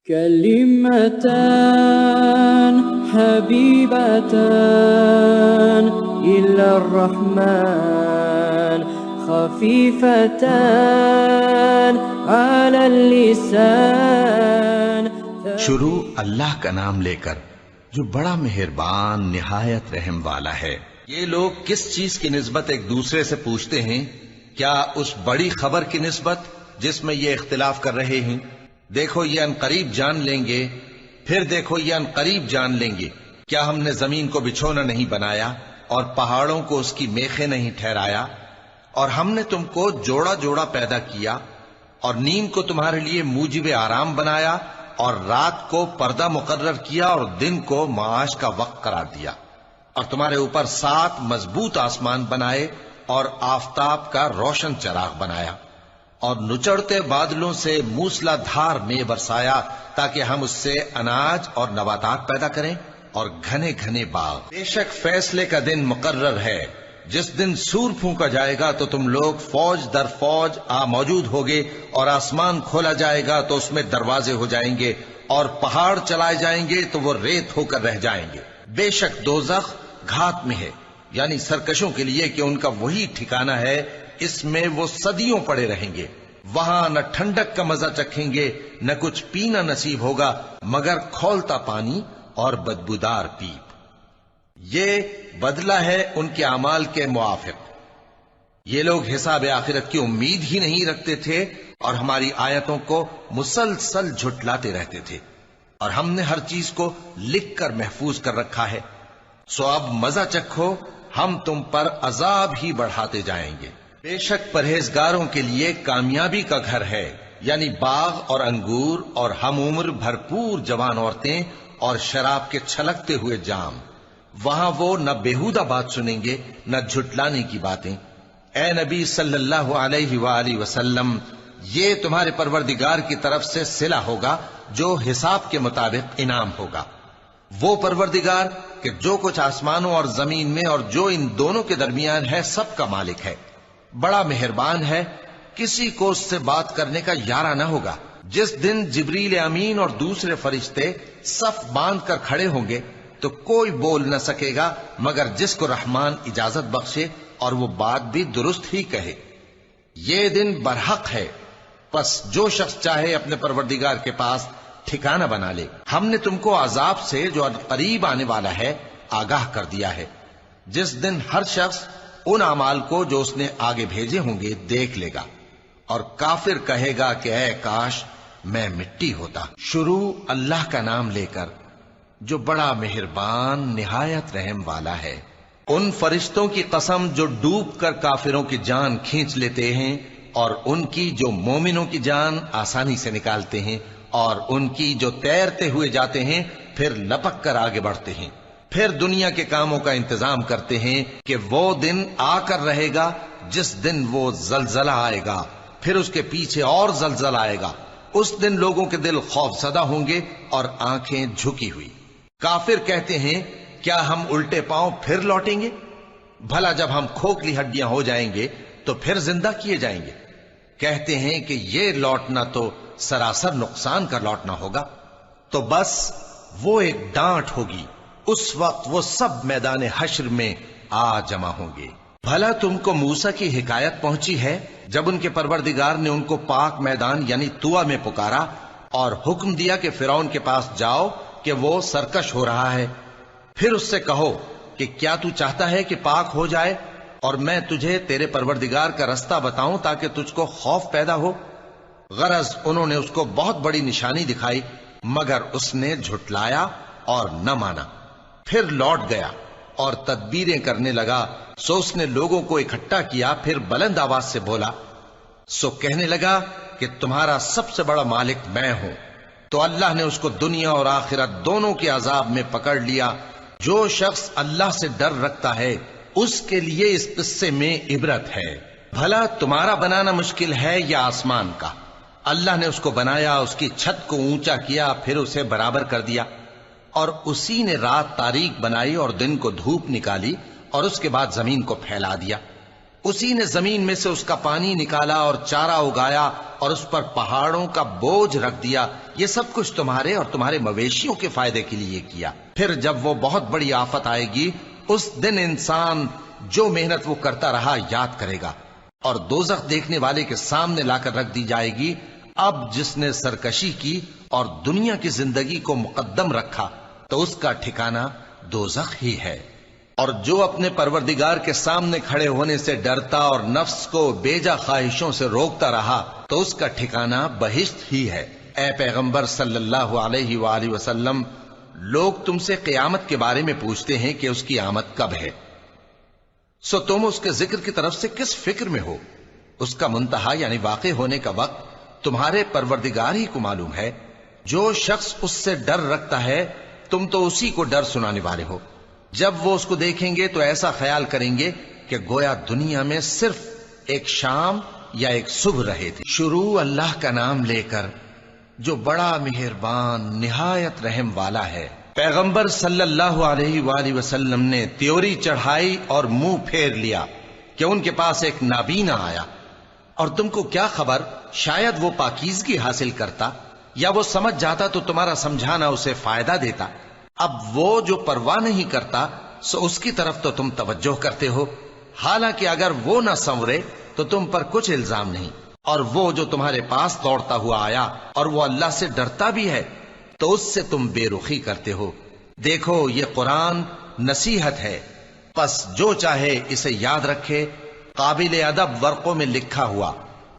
كلمتان حبيبتان إلى الرحمن خفيفتان على اللسان. شروع اللہ کا نام لے کر جو بڑا مہربان نہایت رحم والا ہے. یہ لوگ کس چیز کی نسبت ایک دوسرے سے پوچھتے ہیں؟ کیا اس بڑی خبر کی نسبت جس میں یہ اختلاف کر رہے ہیں؟ دیکھو یہ ان قریب جان لیں گے، پھر دیکھو یہ ان قریب جان لیں گے. کیا ہم نے زمین کو بچھونا نہیں بنایا اور پہاڑوں کو اس کی میخیں نہیں ٹھہرایا؟ اور ہم نے تم کو جوڑا جوڑا پیدا کیا اور نیند کو تمہارے لیے موجب آرام بنایا اور رات کو پردہ مقرر کیا اور دن کو معاش کا وقت قرار دیا، اور تمہارے اوپر 7 مضبوط آسمان بنائے اور آفتاب کا روشن چراغ بنایا، اور نچڑتے بادلوں سے موسلا دھار میں برسایا تاکہ ہم اس سے اناج اور نباتات پیدا کریں اور گھنے گھنے باغ. بے شک فیصلے کا دن مقرر ہے. جس دن سور پھونکا جائے گا تو تم لوگ فوج در فوج موجود ہوگے، اور آسمان کھولا جائے گا تو اس میں دروازے ہو جائیں گے، اور پہاڑ چلائے جائیں گے تو وہ ریت ہو کر رہ جائیں گے. بے شک دوزخ گھات میں ہے، یعنی سرکشوں کے لیے کہ ان کا وہی ٹھکانہ ہے، اس میں وہ صدیوں پڑے رہیں گے. وہاں نہ ٹھنڈک کا مزہ چکھیں گے نہ کچھ پینا نصیب ہوگا مگر کھولتا پانی اور بدبودار پیپ. یہ بدلہ ہے ان کے اعمال کے موافق. یہ لوگ حساب آخرت کی امید ہی نہیں رکھتے تھے اور ہماری آیتوں کو مسلسل جھٹلاتے رہتے تھے، اور ہم نے ہر چیز کو لکھ کر محفوظ کر رکھا ہے. سو اب مزہ چکھو، ہم تم پر عذاب ہی بڑھاتے جائیں گے. بے شک پرہیزگاروں کے لیے کامیابی کا گھر ہے، یعنی باغ اور انگور اور ہم عمر بھرپور جوان عورتیں اور شراب کے چھلکتے ہوئے جام. وہاں وہ نہ بیہودہ بات سنیں گے نہ جھٹلانے کی باتیں. اے نبی صلی اللہ علیہ وآلہ وسلم، یہ تمہارے پروردگار کی طرف سے صلہ ہوگا جو حساب کے مطابق انعام ہوگا. وہ پروردگار کہ جو کچھ آسمانوں اور زمین میں اور جو ان دونوں کے درمیان ہے سب کا مالک ہے، بڑا مہربان ہے. کسی کو اس سے بات کرنے کا یارہ نہ ہوگا. جس دن جبریل امین اور دوسرے فرشتے صف باندھ کر کھڑے ہوں گے تو کوئی بول نہ سکے گا مگر جس کو رحمان اجازت بخشے اور وہ بات بھی درست ہی کہے. یہ دن برحق ہے، پس جو شخص چاہے اپنے پروردگار کے پاس ٹھکانہ بنا لے. ہم نے تم کو عذاب سے جو قریب آنے والا ہے آگاہ کر دیا ہے، جس دن ہر شخص ان اعمال کو جو اس نے آگے بھیجے ہوں گے دیکھ لے گا، اور کافر کہے گا کہ اے کاش میں مٹی ہوتا. شروع اللہ کا نام لے کر جو بڑا مہربان نہایت رحم والا ہے. ان فرشتوں کی قسم جو ڈوب کر کافروں کی جان کھینچ لیتے ہیں، اور ان کی جو مومنوں کی جان آسانی سے نکالتے ہیں، اور ان کی جو تیرتے ہوئے جاتے ہیں پھر لپک کر آگے بڑھتے ہیں. پھر دنیا کے کاموں کا انتظام کرتے ہیں کہ وہ دن آ کر رہے گا جس دن وہ زلزلہ آئے گا، پھر اس کے پیچھے اور زلزلہ آئے گا. اس دن لوگوں کے دل خوف زدہ ہوں گے اور آنکھیں جھکی ہوئی. کافر کہتے ہیں کیا ہم الٹے پاؤں پھر لوٹیں گے؟ بھلا جب ہم کھوکھلی ہڈیاں ہو جائیں گے تو پھر زندہ کیے جائیں گے. کہتے ہیں کہ یہ لوٹنا تو سراسر نقصان کا لوٹنا ہوگا. تو بس وہ ایک ڈانٹ ہوگی، اس وقت وہ سب میدان حشر میں آ جمع ہوں گے. بھلا تم کو موسیٰ کی حکایت پہنچی ہے جب ان کے پروردگار نے ان کو پاک میدان یعنی طوٰ میں پکارا اور حکم دیا کہ فرعون کے پاس جاؤ کہ وہ سرکش ہو رہا ہے. پھر اس سے کہو کہ کیا تو چاہتا ہے کہ پاک ہو جائے اور میں تجھے تیرے پروردگار کا رستہ بتاؤں تاکہ تجھ کو خوف پیدا ہو. غرض انہوں نے اس کو بہت بڑی نشانی دکھائی مگر اس نے جھٹلایا اور نہ مانا. پھر لوٹ گیا اور تدبیریں کرنے لگا. سو اس نے لوگوں کو اکٹھا کیا، پھر بلند آواز سے بولا، سو کہنے لگا کہ تمہارا سب سے بڑا مالک میں ہوں. تو اللہ نے اس کو دنیا اور آخرت دونوں کے عذاب میں پکڑ لیا. جو شخص اللہ سے ڈر رکھتا ہے اس کے لیے اس قصے میں عبرت ہے. بھلا تمہارا بنانا مشکل ہے یا آسمان کا؟ اللہ نے اس کو بنایا، اس کی چھت کو اونچا کیا، پھر اسے برابر کر دیا، اور اسی نے رات تاریک بنائی اور دن کو دھوپ نکالی، اور اس کے بعد زمین کو پھیلا دیا. اسی نے زمین میں سے اس کا پانی نکالا اور چارہ اگایا اور اس پر پہاڑوں کا بوجھ رکھ دیا. یہ سب کچھ تمہارے اور تمہارے مویشیوں کے فائدے کے لیے کیا. پھر جب وہ بہت بڑی آفت آئے گی اس دن انسان جو محنت وہ کرتا رہا یاد کرے گا اور دوزخ دیکھنے والے کے سامنے لا کر رکھ دی جائے گی. اب جس نے سرکشی کی اور دنیا کی زندگی کو مقدم رکھا تو اس کا ٹھکانہ دوزخ ہی ہے. اور جو اپنے پروردگار کے سامنے کھڑے ہونے سے ڈرتا اور نفس کو بیجا خواہشوں سے روکتا رہا تو اس کا ٹھکانہ بہشت ہی ہے. اے پیغمبر صلی اللہ علیہ وآلہ وسلم، لوگ تم سے قیامت کے بارے میں پوچھتے ہیں کہ اس کی آمد کب ہے، سو تم اس کے ذکر کی طرف سے کس فکر میں ہو؟ اس کا منتہا یعنی واقع ہونے کا وقت تمہارے پروردگار ہی کو معلوم ہے. جو شخص اس سے ڈر رکھتا ہے تم تو اسی کو ڈر سنانے والے ہو. جب وہ اس کو دیکھیں گے تو ایسا خیال کریں گے کہ گویا دنیا میں صرف ایک شام یا ایک صبح رہے تھے. شروع اللہ کا نام لے کر جو بڑا مہربان نہایت رحم والا ہے. پیغمبر صلی اللہ علیہ وآلہ وسلم نے تیوری چڑھائی اور منہ پھیر لیا کہ ان کے پاس ایک نابینا آیا. اور تم کو کیا خبر، شاید وہ پاکیزگی حاصل کرتا یا وہ سمجھ جاتا تو تمہارا سمجھانا اسے فائدہ دیتا. اب وہ جو پرواہ نہیں کرتا سو اس کی طرف تو تم توجہ کرتے ہو، حالانکہ اگر وہ نہ سنورے تو تم پر کچھ الزام نہیں. اور وہ جو تمہارے پاس دوڑتا ہوا آیا اور وہ اللہ سے ڈرتا بھی ہے تو اس سے تم بے رخی کرتے ہو. دیکھو یہ قرآن نصیحت ہے، پس جو چاہے اسے یاد رکھے. قابل ادب ورقوں میں لکھا ہوا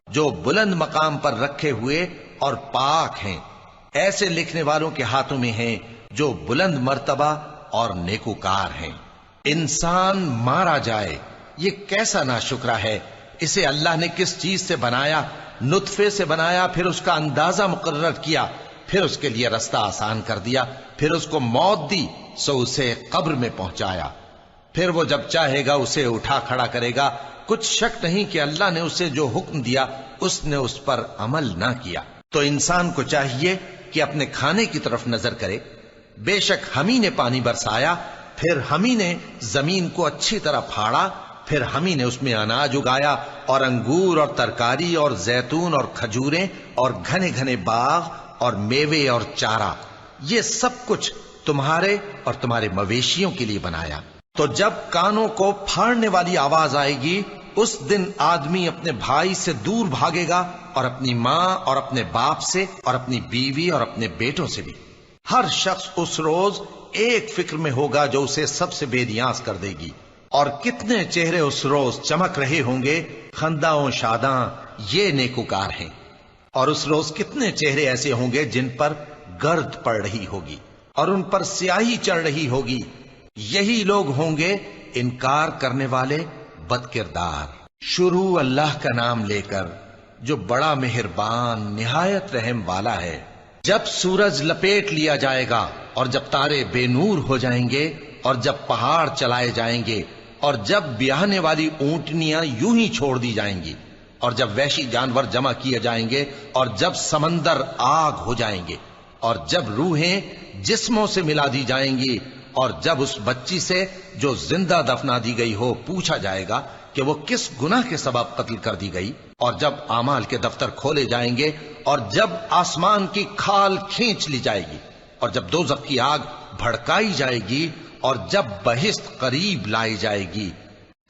جو بلند مقام پر رکھے ہوئے اور پاک ہیں، ایسے لکھنے والوں کے ہاتھوں میں ہیں جو بلند مرتبہ اور نیکوکار ہیں. انسان مارا جائے یہ کیسا ناشکرا ہے. اسے اللہ نے کس چیز سے بنایا؟ نطفے سے بنایا، پھر اس کا اندازہ مقرر کیا، پھر اس کے لیے رستہ آسان کر دیا، پھر اس کو موت دی سو اسے قبر میں پہنچایا، پھر وہ جب چاہے گا اسے اٹھا کھڑا کرے گا. کچھ شک نہیں کہ اللہ نے اسے جو حکم دیا اس نے اس پر عمل نہ کیا. تو انسان کو چاہیے کہ اپنے کھانے کی طرف نظر کرے. بے شک ہم ہی نے پانی برسایا، پھر ہم ہی نے زمین کو اچھی طرح پھاڑا، پھر ہم ہی نے اس میں اناج اگایا اور انگور اور ترکاری اور زیتون اور کھجوریں اور گھنے گھنے باغ اور میوے اور چارہ. یہ سب کچھ تمہارے اور تمہارے مویشیوں کے لیے بنایا. تو جب کانوں کو پھاڑنے والی آواز آئے گی اس دن آدمی اپنے بھائی سے دور بھاگے گا اور اپنی ماں اور اپنے باپ سے اور اپنی بیوی اور اپنے بیٹوں سے بھی. ہر شخص اس روز ایک فکر میں ہوگا جو اسے سب سے بے نیاز کر دے گی. اور کتنے چہرے اس روز چمک رہے ہوں گے خنداں و شاداں، یہ نیکوکار ہیں. اور اس روز کتنے چہرے ایسے ہوں گے جن پر گرد پڑ رہی ہوگی اور ان پر سیاہی چڑھ رہی ہوگی. یہی لوگ ہوں گے انکار کرنے والے بد کردار. شروع اللہ کا نام لے کر جو بڑا مہربان نہایت رحم والا ہے. جب سورج لپیٹ لیا جائے گا اور جب تارے بے نور ہو جائیں گے اور جب پہاڑ چلائے جائیں گے اور جب بیاہنے والی اونٹنیاں یوں ہی چھوڑ دی جائیں گی اور جب وحشی جانور جمع کیے جائیں گے اور جب سمندر آگ ہو جائیں گے اور جب روحیں جسموں سے ملا دی جائیں گی اور جب اس بچی سے جو زندہ دفنا دی گئی ہو پوچھا جائے گا کہ وہ کس گناہ کے سبب قتل کر دی گئی، اور جب اعمال کے دفتر کھولے جائیں گے اور جب آسمان کی کھال کھینچ لی جائے گی اور جب دوزخ کی آگ بھڑکائی جائے گی اور جب بہشت قریب لائی جائے گی،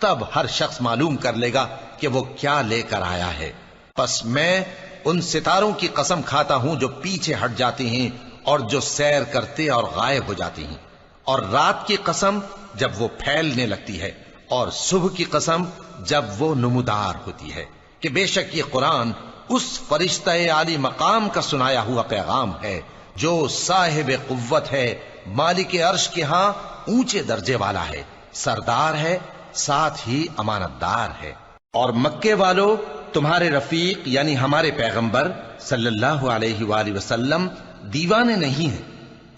تب ہر شخص معلوم کر لے گا کہ وہ کیا لے کر آیا ہے. پس میں ان ستاروں کی قسم کھاتا ہوں جو پیچھے ہٹ جاتے ہیں اور جو سیر کرتے اور غائب ہو جاتے ہیں، اور رات کی قسم جب وہ پھیلنے لگتی ہے، اور صبح کی قسم جب وہ نمودار ہوتی ہے، کہ بے شک یہ قرآن اس فرشتہ عالی مقام کا سنایا ہوا پیغام ہے جو صاحب قوت ہے، مالک عرش کے ہاں اونچے درجے والا ہے، سردار ہے، ساتھ ہی امانت دار ہے. اور مکے والو تمہارے رفیق یعنی ہمارے پیغمبر صلی اللہ علیہ وآلہ وسلم دیوانے نہیں ہیں،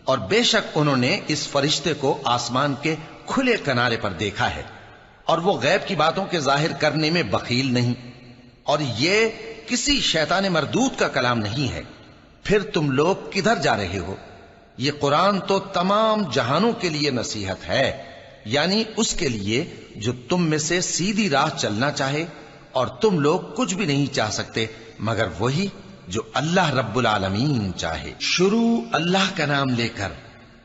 اور بے شک انہوں نے اس فرشتے کو آسمان کے کھلے کنارے پر دیکھا ہے، اور وہ غیب کی باتوں کے ظاہر کرنے میں بخیل نہیں، اور یہ کسی شیطان مردود کا کلام نہیں ہے. پھر تم لوگ کدھر جا رہے ہو؟ یہ قرآن تو تمام جہانوں کے لیے نصیحت ہے، یعنی اس کے لیے جو تم میں سے سیدھی راہ چلنا چاہے، اور تم لوگ کچھ بھی نہیں چاہ سکتے مگر وہی جو اللہ رب العالمین چاہے۔ شروع اللہ کا نام لے کر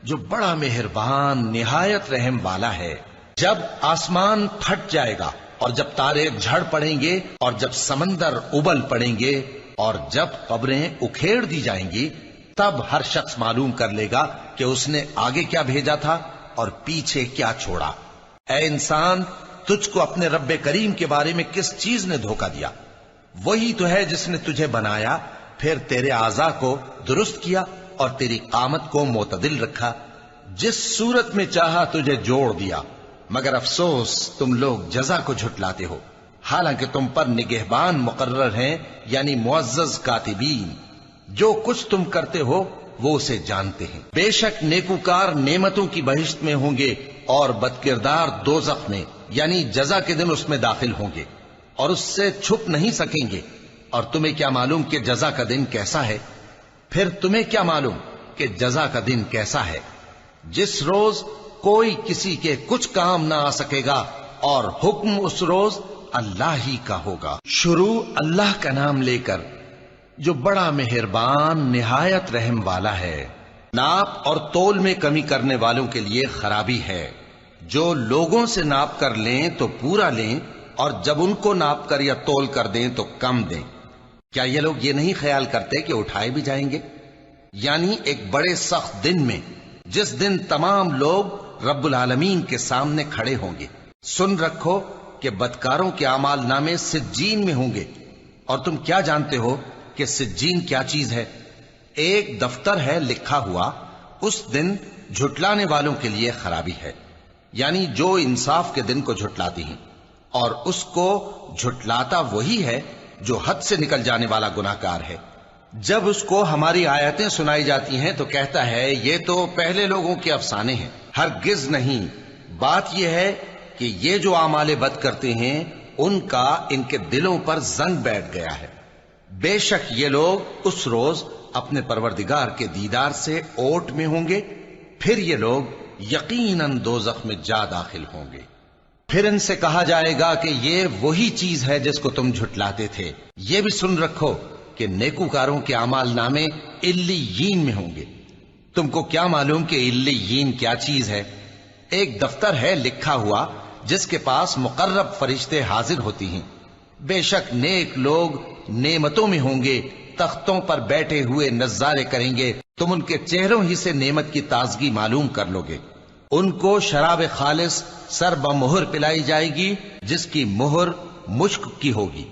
جو بڑا مہربان نہایت رحم والا ہے۔ جب آسمان پھٹ جائے گا اور جب تارے جھڑ پڑیں گے اور جب سمندر ابل پڑیں گے اور جب قبریں اکھیڑ دی جائیں گی، تب ہر شخص معلوم کر لے گا کہ اس نے آگے کیا بھیجا تھا اور پیچھے کیا چھوڑا۔ اے انسان، تجھ کو اپنے رب کریم کے بارے میں کس چیز نے دھوکہ دیا؟ وہی تو ہے جس نے تجھے بنایا، پھر تیرے اعضاء کو درست کیا اور تیری قامت کو معتدل رکھا، جس صورت میں چاہا تجھے جوڑ دیا، مگر افسوس تم لوگ جزا کو جھٹلاتے ہو، حالانکہ تم پر نگہبان مقرر ہیں، یعنی معزز کاتبین، جو کچھ تم کرتے ہو وہ اسے جانتے ہیں۔ بے شک نیکوکار نعمتوں کی بہشت میں ہوں گے اور بدکردار دوزخ میں، یعنی جزا کے دن اس میں داخل ہوں گے اور اس سے چھپ نہیں سکیں گے۔ اور تمہیں کیا معلوم کہ جزا کا دن کیسا ہے؟ پھر تمہیں کیا معلوم کہ جزا کا دن کیسا ہے؟ جس روز کوئی کسی کے کچھ کام نہ آ سکے گا اور حکم اس روز اللہ ہی کا ہوگا۔ شروع اللہ کا نام لے کر جو بڑا مہربان نہایت رحم والا ہے۔ ناپ اور تول میں کمی کرنے والوں کے لیے خرابی ہے۔ جو لوگوں سے ناپ کر لیں تو پورا لیں، اور جب ان کو ناپ کر یا تول کر دیں تو کم دیں۔ کیا یہ لوگ یہ نہیں خیال کرتے کہ اٹھائے بھی جائیں گے؟ یعنی ایک بڑے سخت دن میں، جس دن تمام لوگ رب العالمین کے سامنے کھڑے ہوں گے۔ سن رکھو کہ بدکاروں کے اعمال نامے سجین میں ہوں گے، اور تم کیا جانتے ہو کہ سجین کیا چیز ہے؟ ایک دفتر ہے لکھا ہوا، اس دن جھٹلانے والوں کے لیے خرابی ہے، یعنی جو انصاف کے دن کو جھٹلاتی ہیں، اور اس کو جھٹلاتا وہی ہے جو حد سے نکل جانے والا گناہگار ہے۔ جب اس کو ہماری آیتیں سنائی جاتی ہیں تو کہتا ہے یہ تو پہلے لوگوں کے افسانے ہیں۔ ہرگز نہیں، بات یہ ہے کہ یہ جو اعمال بد کرتے ہیں ان کا ان کے دلوں پر زنگ بیٹھ گیا ہے۔ بے شک یہ لوگ اس روز اپنے پروردگار کے دیدار سے اوٹ میں ہوں گے، پھر یہ لوگ یقیناً دوزخ میں جا داخل ہوں گے۔ پھر ان سے کہا جائے گا کہ یہ وہی چیز ہے جس کو تم جھٹلاتے تھے۔ یہ بھی سن رکھو کہ نیکوکاروں کے اعمال نامے علیین میں ہوں گے۔ تم کو کیا معلوم کہ علیین کیا چیز ہے؟ ایک دفتر ہے لکھا ہوا جس کے پاس مقرب فرشتے حاضر ہوتی ہیں۔ بے شک نیک لوگ نعمتوں میں ہوں گے، تختوں پر بیٹھے ہوئے نظارے کریں گے، تم ان کے چہروں ہی سے نعمت کی تازگی معلوم کر لو گے۔ ان کو شراب خالص سر بمہر پلائی جائے گی جس کی مہر مشک کی ہوگی۔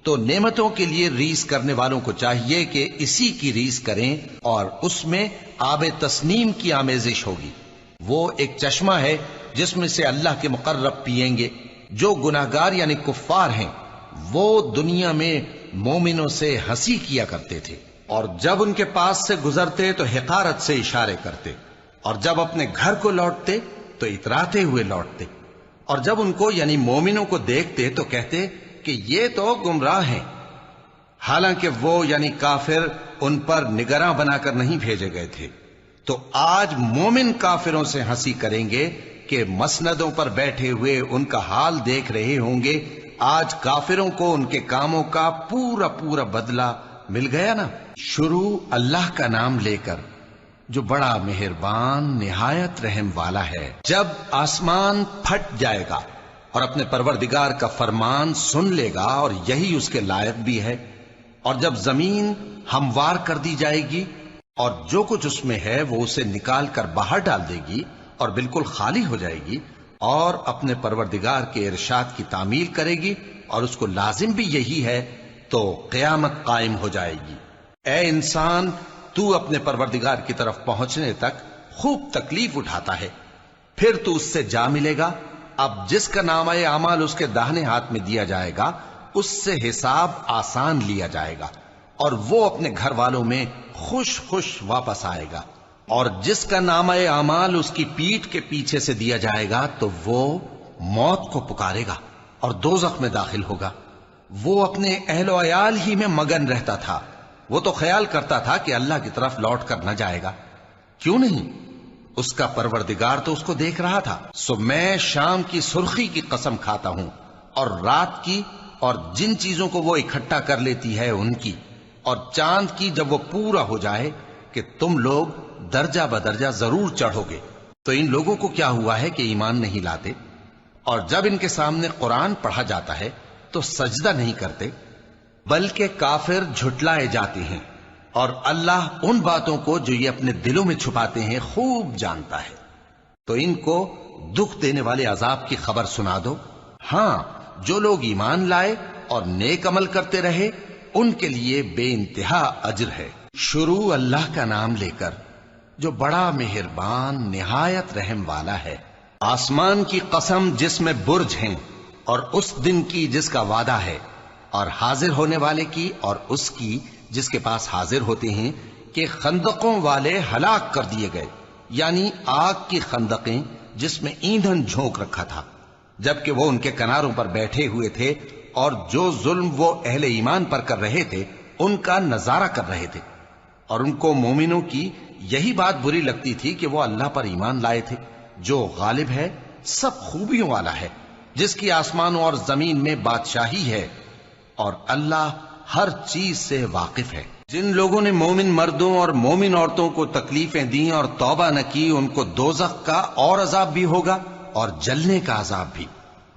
تو نعمتوں کے لیے ریس کرنے والوں کو چاہیے کہ اسی کی ریس کریں، اور اس میں آب تسنیم کی آمیزش ہوگی۔ وہ ایک چشمہ ہے جس میں سے اللہ کے مقرب پیئیں گے۔ جو گناہگار یعنی کفار ہیں وہ دنیا میں مومنوں سے ہنسی کیا کرتے تھے، اور جب ان کے پاس سے گزرتے تو حقارت سے اشارے کرتے، اور جب اپنے گھر کو لوٹتے تو اتراتے ہوئے لوٹتے، اور جب ان کو یعنی مومنوں کو دیکھتے تو کہتے کہ یہ تو گمراہ ہیں، حالانکہ وہ یعنی کافر ان پر نگراں بنا کر نہیں بھیجے گئے تھے۔ تو آج مومن کافروں سے ہنسی کریں گے کہ مسندوں پر بیٹھے ہوئے ان کا حال دیکھ رہے ہوں گے۔ آج کافروں کو ان کے کاموں کا پورا پورا بدلہ مل گیا نا۔ شروع اللہ کا نام لے کر جو بڑا مہربان نہایت رحم والا ہے۔ جب آسمان پھٹ جائے گا اور اپنے پروردگار کا فرمان سن لے گا، اور یہی اس کے لائق بھی ہے، اور جب زمین ہموار کر دی جائے گی اور جو کچھ اس میں ہے وہ اسے نکال کر باہر ڈال دے گی اور بالکل خالی ہو جائے گی، اور اپنے پروردگار کے ارشاد کی تعمیل کرے گی، اور اس کو لازم بھی یہی ہے، تو قیامت قائم ہو جائے گی۔ اے انسان، تو اپنے پروردگار کی طرف پہنچنے تک خوب تکلیف اٹھاتا ہے، پھر تو اس سے جا ملے گا۔ اب جس کا نامہ اعمال اس کے داہنے ہاتھ میں دیا جائے گا اس سے حساب آسان لیا جائے گا، اور وہ اپنے گھر والوں میں خوش خوش واپس آئے گا۔ اور جس کا نامہ اعمال اس کی پیٹھ کے پیچھے سے دیا جائے گا تو وہ موت کو پکارے گا اور دوزخ میں داخل ہوگا۔ وہ اپنے اہل و عیال ہی میں مگن رہتا تھا، وہ تو خیال کرتا تھا کہ اللہ کی طرف لوٹ کر نہ جائے گا۔ کیوں نہیں؟ اس کا پروردگار تو اس کو دیکھ رہا تھا۔ سو میں شام کی سرخی کی قسم کھاتا ہوں، اور رات کی، اور جن چیزوں کو وہ اکٹھا کر لیتی ہے ان کی، اور چاند کی جب وہ پورا ہو جائے کہ تم لوگ درجہ بدرجہ ضرور چڑھو گے۔ تو ان لوگوں کو کیا ہوا ہے کہ ایمان نہیں لاتے، اور جب ان کے سامنے قرآن پڑھا جاتا ہے تو سجدہ نہیں کرتے، بلکہ کافر جھٹلائے جاتے ہیں، اور اللہ ان باتوں کو جو یہ اپنے دلوں میں چھپاتے ہیں خوب جانتا ہے۔ تو ان کو دکھ دینے والے عذاب کی خبر سنا دو۔ ہاں، جو لوگ ایمان لائے اور نیک عمل کرتے رہے ان کے لیے بے انتہا اجر ہے۔ شروع اللہ کا نام لے کر جو بڑا مہربان نہایت رحم والا ہے۔ آسمان کی قسم جس میں برج ہیں، اور اس دن کی جس کا وعدہ ہے، اور حاضر ہونے والے کی اور اس کی جس کے پاس حاضر ہوتے ہیں، کہ خندقوں والے ہلاک کر دیے گئے، یعنی آگ کی خندقیں جس میں ایندھن جھونک رکھا تھا، جبکہ وہ ان کے کناروں پر بیٹھے ہوئے تھے، اور جو ظلم وہ اہل ایمان پر کر رہے تھے ان کا نظارہ کر رہے تھے، اور ان کو مومنوں کی یہی بات بری لگتی تھی کہ وہ اللہ پر ایمان لائے تھے، جو غالب ہے، سب خوبیوں والا ہے، جس کی آسمانوں اور زمین میں بادشاہی ہے، اور اللہ ہر چیز سے واقف ہے۔ جن لوگوں نے مومن مردوں اور مومن عورتوں کو تکلیفیں دیں اور توبہ نہ کی، ان کو دوزخ کا اور عذاب بھی ہوگا اور جلنے کا عذاب بھی۔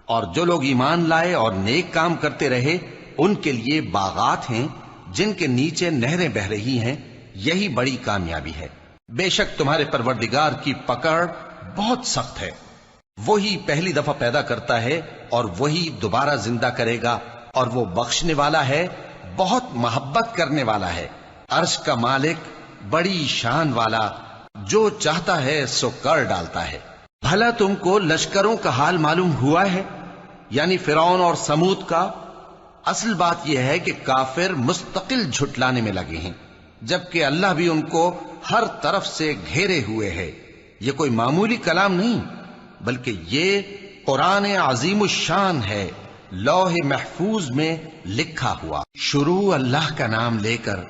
اور جو لوگ ایمان لائے اور نیک کام کرتے رہے ان کے لیے باغات ہیں جن کے نیچے نہریں بہ رہی ہیں، یہی بڑی کامیابی ہے۔ بے شک تمہارے پروردگار کی پکڑ بہت سخت ہے، وہی پہلی دفعہ پیدا کرتا ہے اور وہی دوبارہ زندہ کرے گا، اور وہ بخشنے والا ہے، بہت محبت کرنے والا ہے، عرش کا مالک، بڑی شان والا، جو چاہتا ہے سو کر ڈالتا ہے۔ بھلا تم کو لشکروں کا حال معلوم ہوا ہے، یعنی فرعون اور سمود کا؟ اصل بات یہ ہے کہ کافر مستقل جھٹلانے میں لگے ہیں، جبکہ اللہ بھی ان کو ہر طرف سے گھیرے ہوئے ہے۔ یہ کوئی معمولی کلام نہیں، بلکہ یہ قرآن عظیم الشان ہے، لوح محفوظ میں لکھا ہوا۔ شروع اللہ کا نام لے کر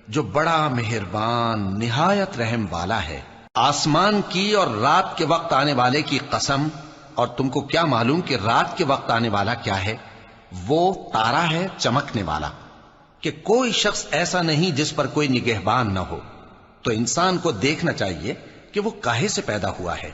جو بڑا مہربان نہایت رحم والا ہے۔ آسمان کی اور رات کے وقت آنے والے کی قسم، اور تم کو کیا معلوم کہ رات کے وقت آنے والا کیا ہے؟ وہ تارا ہے چمکنے والا، کہ کوئی شخص ایسا نہیں جس پر کوئی نگہبان نہ ہو۔ تو انسان کو دیکھنا چاہیے کہ وہ کاہے سے پیدا ہوا ہے۔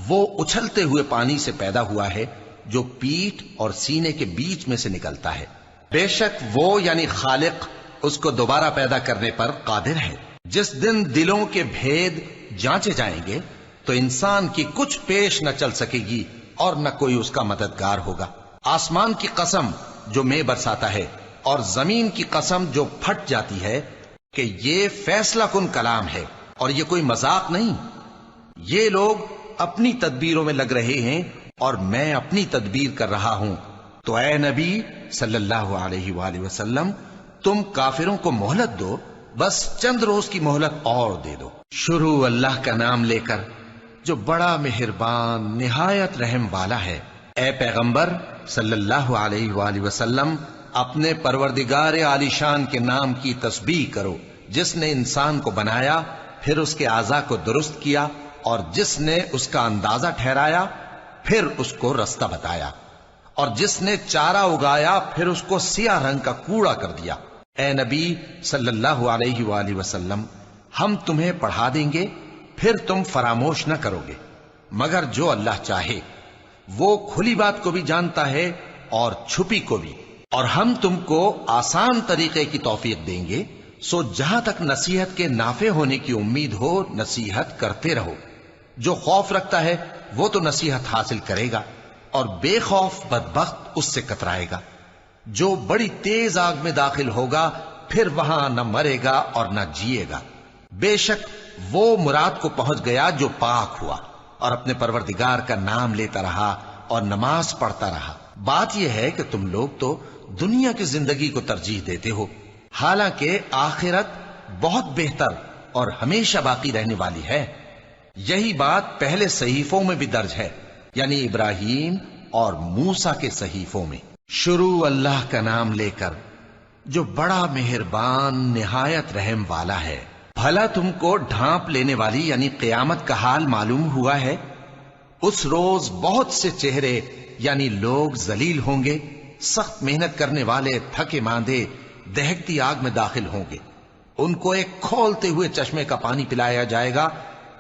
وہ اچھلتے ہوئے پانی سے پیدا ہوا ہے جو پیٹھ اور سینے کے بیچ میں سے نکلتا ہے۔ بے شک وہ یعنی خالق اس کو دوبارہ پیدا کرنے پر قادر ہے۔ جس دن دلوں کے بھید جانچے جائیں گے تو انسان کی کچھ پیش نہ چل سکے گی اور نہ کوئی اس کا مددگار ہوگا۔ آسمان کی قسم جو مے برساتا ہے، اور زمین کی قسم جو پھٹ جاتی ہے، کہ یہ فیصلہ کن کلام ہے اور یہ کوئی مذاق نہیں۔ یہ لوگ اپنی تدبیروں میں لگ رہے ہیں اور میں اپنی تدبیر کر رہا ہوں۔ تو اے نبی صلی اللہ علیہ وآلہ وسلم، تم کافروں کو مہلت دو، بس چند روز کی مہلت اور دے دو۔ شروع اللہ کا نام لے کر جو بڑا مہربان نہایت رحم والا ہے۔ اے پیغمبر صلی اللہ علیہ وآلہ وسلم، اپنے پروردگار عالی شان کے نام کی تسبیح کرو، جس نے انسان کو بنایا، پھر اس کے اعضاء کو درست کیا، اور جس نے اس کا اندازہ ٹھہرایا، پھر اس کو رستہ بتایا، اور جس نے چارہ اگایا، پھر اس کو سیاہ رنگ کا کوڑا کر دیا۔ اے نبی صلی اللہ علیہ وآلہ وسلم، ہم تمہیں پڑھا دیں گے، پھر تم فراموش نہ کرو گے، مگر جو اللہ چاہے۔ وہ کھلی بات کو بھی جانتا ہے اور چھپی کو بھی، اور ہم تم کو آسان طریقے کی توفیق دیں گے، سو جہاں تک نصیحت کے نافع ہونے کی امید ہو نصیحت کرتے رہو۔ جو خوف رکھتا ہے وہ تو نصیحت حاصل کرے گا، اور بے خوف بدبخت اس سے کترائے گا۔ جو بڑی تیز آگ میں داخل ہوگا، پھر وہاں نہ مرے گا اور نہ جیے گا۔ بے شک وہ مراد کو پہنچ گیا جو پاک ہوا، اور اپنے پروردگار کا نام لیتا رہا اور نماز پڑھتا رہا۔ بات یہ ہے کہ تم لوگ تو دنیا کی زندگی کو ترجیح دیتے ہو، حالانکہ آخرت بہت بہتر اور ہمیشہ باقی رہنے والی ہے۔ یہی بات پہلے صحیفوں میں بھی درج ہے، یعنی ابراہیم اور موسیٰ کے صحیفوں میں۔ شروع اللہ کا نام لے کر جو بڑا مہربان نہایت رحم والا ہے۔ بھلا تم کو ڈھانپ لینے والی یعنی قیامت کا حال معلوم ہوا ہے؟ اس روز بہت سے چہرے یعنی لوگ ذلیل ہوں گے، سخت محنت کرنے والے تھکے ماندے دہکتی آگ میں داخل ہوں گے۔ ان کو ایک کھولتے ہوئے چشمے کا پانی پلایا جائے گا،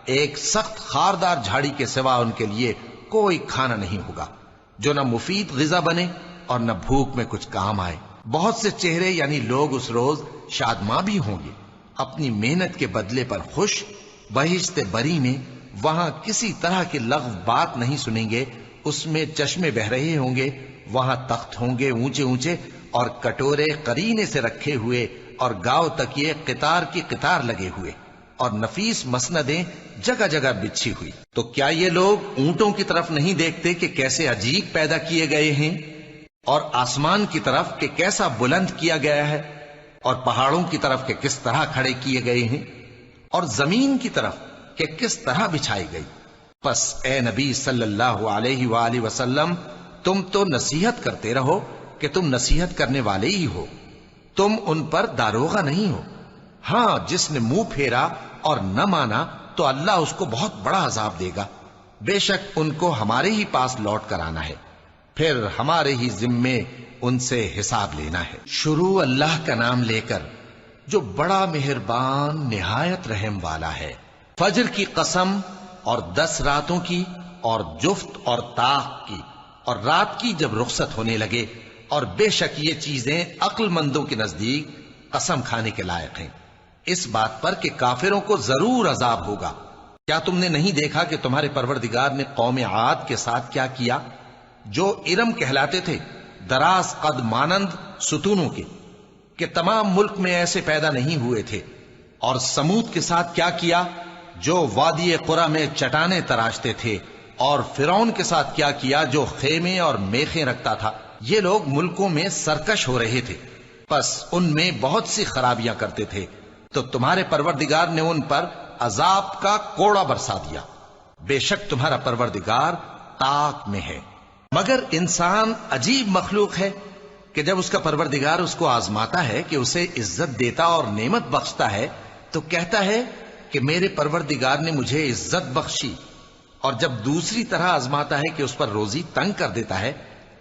ایک سخت خاردار جھاڑی کے سوا ان کے لیے کوئی کھانا نہیں ہوگا جو نہ مفید غذا بنے اور نہ بھوک میں کچھ کام آئے۔ بہت سے چہرے یعنی لوگ اس روز شادماں بھی ہوں گے، اپنی محنت کے بدلے پر خوش، بہشت بری میں وہاں کسی طرح کی لغو بات نہیں سنیں گے، اس میں چشمے بہ رہے ہوں گے، وہاں تخت ہوں گے اونچے اونچے اور کٹورے قرینے سے رکھے ہوئے اور گاؤ تکیے قطار کی قطار لگے ہوئے اور نفیس مسندیں جگہ جگہ بچھی ہوئی۔ تو کیا یہ لوگ اونٹوں کی طرف نہیں دیکھتے کہ کیسے عجیب پیدا کیے گئے ہیں، اور آسمان کی طرف کہ کیسا بلند کیا گیا ہے، اور پہاڑوں کی طرف کہ کس طرح کھڑے کیے گئے ہیں، اور زمین کی طرف کہ کس طرح بچھائی گئی؟ پس اے نبی صلی اللہ علیہ وآلہ وسلم، تم تو نصیحت کرتے رہو کہ تم نصیحت کرنے والے ہی ہو، تم ان پر داروغہ نہیں ہو۔ ہاں، جس نے منہ پھیرا اور نہ مانا تو اللہ اس کو بہت بڑا عذاب دے گا، بے شک ان کو ہمارے ہی پاس لوٹ کر آنا ہے، پھر ہمارے ہی ذمے ان سے حساب لینا ہے۔ شروع اللہ کا نام لے کر جو بڑا مہربان نہایت رحم والا ہے۔ فجر کی قسم اور 10 راتوں کی اور جفت اور طاق کی اور رات کی جب رخصت ہونے لگے، اور بے شک یہ چیزیں عقل مندوں کے نزدیک قسم کھانے کے لائق ہیں، اس بات پر کہ کافروں کو ضرور عذاب ہوگا۔ کیا تم نے نہیں دیکھا کہ تمہارے پروردگار نے قوم عاد کے ساتھ کیا کیا، جو ارم کہلاتے تھے، دراز قد مانند ستونوں کے، کہ تمام ملک میں ایسے پیدا نہیں ہوئے تھے؟ اور سمود کے ساتھ کیا کیا، جو وادی قرا میں چٹانیں تراشتے تھے؟ اور فرعون کے ساتھ کیا کیا، جو خیمے اور میخیں رکھتا تھا؟ یہ لوگ ملکوں میں سرکش ہو رہے تھے، پس ان میں بہت سی خرابیاں کرتے تھے، تو تمہارے پروردگار نے ان پر عذاب کا کوڑا برسا دیا۔ بے شک تمہارا پروردگار طاق میں ہے۔ مگر انسان عجیب مخلوق ہے کہ جب اس کا پروردگار اس کو آزماتا ہے کہ اسے عزت دیتا اور نعمت بخشتا ہے تو کہتا ہے کہ میرے پروردگار نے مجھے عزت بخشی، اور جب دوسری طرح آزماتا ہے کہ اس پر روزی تنگ کر دیتا ہے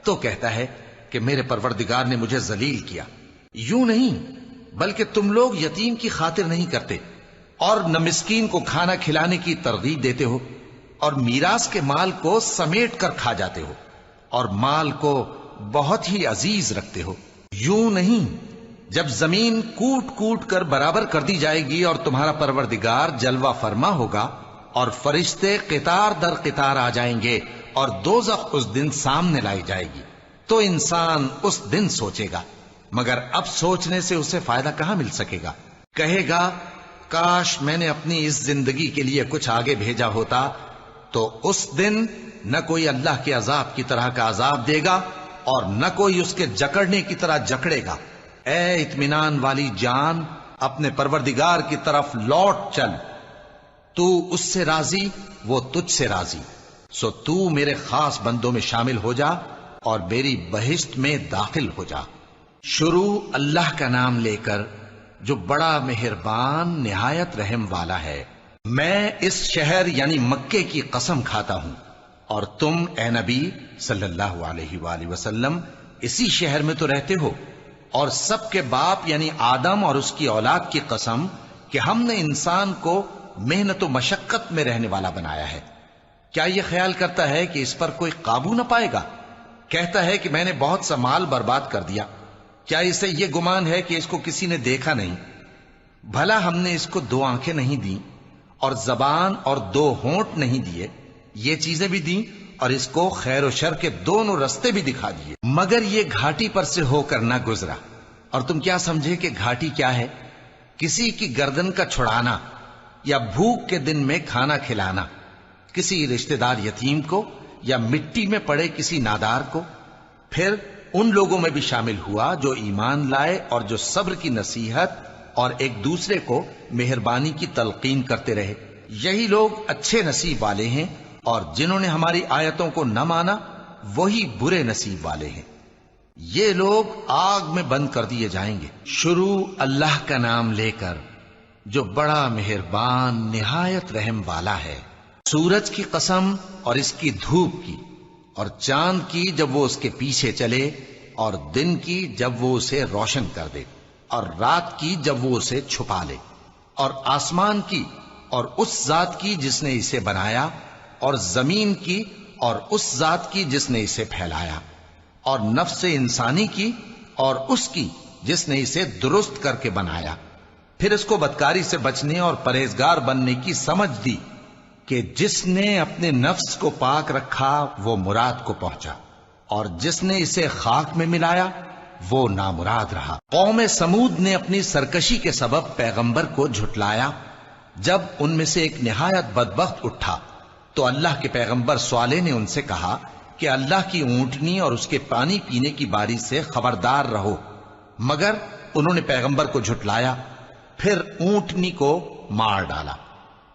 تو کہتا ہے کہ میرے پروردگار نے مجھے ذلیل کیا۔ یوں نہیں، بلکہ تم لوگ یتیم کی خاطر نہیں کرتے اور نہ مسکین کو کھانا کھلانے کی ترغیب دیتے ہو، اور میراث کے مال کو سمیٹ کر کھا جاتے ہو، اور مال کو بہت ہی عزیز رکھتے ہو۔ یوں نہیں، جب زمین کوٹ کوٹ کر برابر کر دی جائے گی اور تمہارا پروردگار جلوہ فرما ہوگا اور فرشتے قطار در قطار آ جائیں گے اور دوزخ اس دن سامنے لائی جائے گی، تو انسان اس دن سوچے گا، مگر اب سوچنے سے اسے فائدہ کہاں مل سکے گا؟ کہے گا کاش میں نے اپنی اس زندگی کے لیے کچھ آگے بھیجا ہوتا، تو اس دن نہ کوئی اللہ کے عذاب کی طرح کا عذاب دے گا اور نہ کوئی اس کے جکڑنے کی طرح جکڑے گا۔ اے اطمینان والی جان، اپنے پروردگار کی طرف لوٹ چل، تو اس سے راضی، وہ تجھ سے راضی، سو تو میرے خاص بندوں میں شامل ہو جا اور میری بہشت میں داخل ہو جا۔ شروع اللہ کا نام لے کر جو بڑا مہربان نہایت رحم والا ہے۔ میں اس شہر یعنی مکے کی قسم کھاتا ہوں، اور تم اے نبی صلی اللہ علیہ وآلہ وسلم اسی شہر میں تو رہتے ہو، اور سب کے باپ یعنی آدم اور اس کی اولاد کی قسم کہ ہم نے انسان کو محنت و مشقت میں رہنے والا بنایا ہے۔ کیا یہ خیال کرتا ہے کہ اس پر کوئی قابو نہ پائے گا؟ کہتا ہے کہ میں نے بہت سا مال برباد کر دیا، کیا اسے یہ گمان ہے کہ اس کو کسی نے دیکھا نہیں؟ بھلا ہم نے اس کو 2 آنکھیں نہیں دیں اور زبان اور 2 ہونٹ نہیں دیے؟ یہ چیزیں بھی دیں اور اس کو خیر و شر کے دونوں رستے بھی دکھا دیے، مگر یہ گھاٹی پر سے ہو کر نہ گزرا۔ اور تم کیا سمجھے کہ گھاٹی کیا ہے؟ کسی کی گردن کا چھڑانا، یا بھوک کے دن میں کھانا کھلانا، کسی رشتہ دار یتیم کو، یا مٹی میں پڑے کسی نادار کو۔ پھر ان لوگوں میں بھی شامل ہوا جو ایمان لائے اور جو صبر کی نصیحت اور ایک دوسرے کو مہربانی کی تلقین کرتے رہے۔ یہی لوگ اچھے نصیب والے ہیں، اور جنہوں نے ہماری آیتوں کو نہ مانا وہی برے نصیب والے ہیں۔ یہ لوگ آگ میں بند کر دیے جائیں گے۔ شروع اللہ کا نام لے کر جو بڑا مہربان نہایت رحم والا ہے۔ سورج کی قسم اور اس کی دھوپ کی، اور چاند کی جب وہ اس کے پیچھے چلے، اور دن کی جب وہ اسے روشن کر دے، اور رات کی جب وہ اسے چھپا لے، اور آسمان کی اور اس ذات کی جس نے اسے بنایا، اور زمین کی اور اس ذات کی جس نے اسے پھیلایا، اور نفس انسانی کی اور اس کی جس نے اسے درست کر کے بنایا۔ پھر اس کو بدکاری سے بچنے اور پرہیزگار بننے کی سمجھ دی کہ جس نے اپنے نفس کو پاک رکھا وہ مراد کو پہنچا، اور جس نے اسے خاک میں ملایا وہ نامراد رہا۔ قوم سمود نے اپنی سرکشی کے سبب پیغمبر کو جھٹلایا۔ جب ان میں سے ایک نہایت بدبخت اٹھا تو اللہ کے پیغمبر صالح نے ان سے کہا کہ اللہ کی اونٹنی اور اس کے پانی پینے کی باری سے خبردار رہو، مگر انہوں نے پیغمبر کو جھٹلایا۔ پھر اونٹنی کو مار ڈالا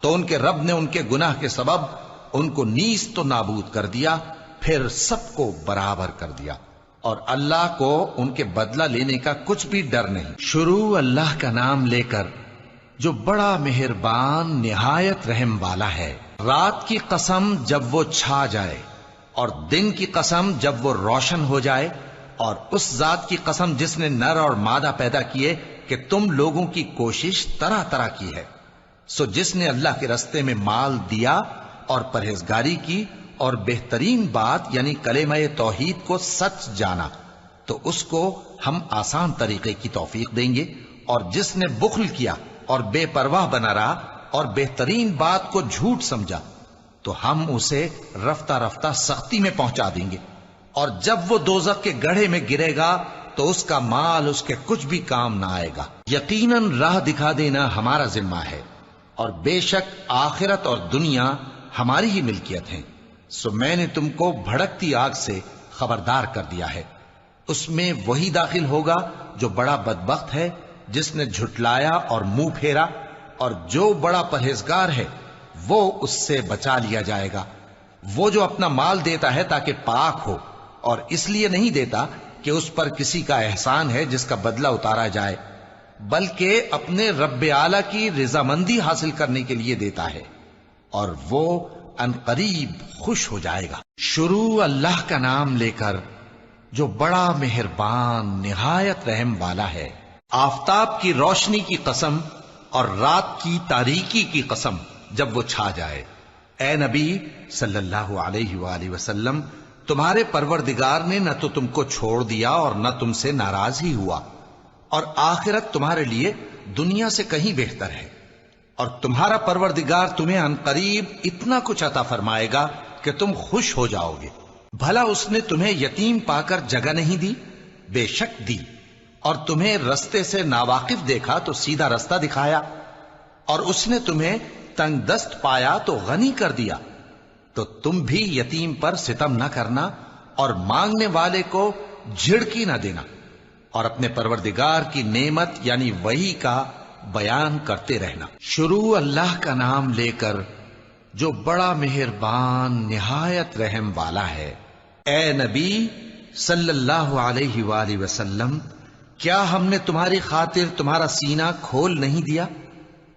تو ان کے رب نے ان کے گناہ کے سبب ان کو نیست و نابود کر دیا، پھر سب کو برابر کر دیا، اور اللہ کو ان کے بدلہ لینے کا کچھ بھی ڈر نہیں۔ شروع اللہ کا نام لے کر جو بڑا مہربان نہایت رحم والا ہے۔ رات کی قسم جب وہ چھا جائے، اور دن کی قسم جب وہ روشن ہو جائے، اور اس ذات کی قسم جس نے نر اور مادہ پیدا کیے کہ تم لوگوں کی کوشش طرح طرح کی ہے۔ سو جس نے اللہ کے رستے میں مال دیا اور پرہیزگاری کی اور بہترین بات یعنی کلمہ توحید کو سچ جانا، تو اس کو ہم آسان طریقے کی توفیق دیں گے، اور جس نے بخل کیا اور بے پرواہ بنا رہا اور بہترین بات کو جھوٹ سمجھا، تو ہم اسے رفتہ رفتہ سختی میں پہنچا دیں گے، اور جب وہ دوزخ کے گڑھے میں گرے گا تو اس کا مال اس کے کچھ بھی کام نہ آئے گا۔ یقیناً راہ دکھا دینا ہمارا ذمہ ہے، اور بے شک آخرت اور دنیا ہماری ہی ملکیت ہیں۔ سو میں نے تم کو بھڑکتی آگ سے خبردار کر دیا ہے، اس میں وہی داخل ہوگا جو بڑا بدبخت ہے، جس نے جھٹلایا اور منہ پھیرا، اور جو بڑا پرہیزگار ہے وہ اس سے بچا لیا جائے گا۔ وہ جو اپنا مال دیتا ہے تاکہ پاک ہو، اور اس لیے نہیں دیتا کہ اس پر کسی کا احسان ہے جس کا بدلہ اتارا جائے، بلکہ اپنے رب اعلیٰ کی رضامندی حاصل کرنے کے لیے دیتا ہے، اور وہ ان قریب خوش ہو جائے گا۔ شروع اللہ کا نام لے کر جو بڑا مہربان نہایت رحم والا ہے۔ آفتاب کی روشنی کی قسم اور رات کی تاریکی کی قسم جب وہ چھا جائے۔ اے نبی صلی اللہ علیہ وآلہ وسلم، تمہارے پروردگار نے نہ تو تم کو چھوڑ دیا اور نہ تم سے ناراض ہی ہوا، اور آخرت تمہارے لیے دنیا سے کہیں بہتر ہے، اور تمہارا پروردگار تمہیں عنقریب اتنا کچھ عطا فرمائے گا کہ تم خوش ہو جاؤ گے۔ بھلا اس نے تمہیں یتیم پا کر جگہ نہیں دی؟ بے شک دی، اور تمہیں رستے سے ناواقف دیکھا تو سیدھا رستہ دکھایا، اور اس نے تمہیں تنگ دست پایا تو غنی کر دیا۔ تو تم بھی یتیم پر ستم نہ کرنا، اور مانگنے والے کو جھڑکی نہ دینا، اور اپنے پروردگار کی نعمت یعنی وحی کا بیان کرتے رہنا۔ شروع اللہ کا نام لے کر جو بڑا مہربان نہایت رحم والا ہے۔ اے نبی صلی اللہ علیہ وآلہ وسلم، کیا ہم نے تمہاری خاطر تمہارا سینہ کھول نہیں دیا،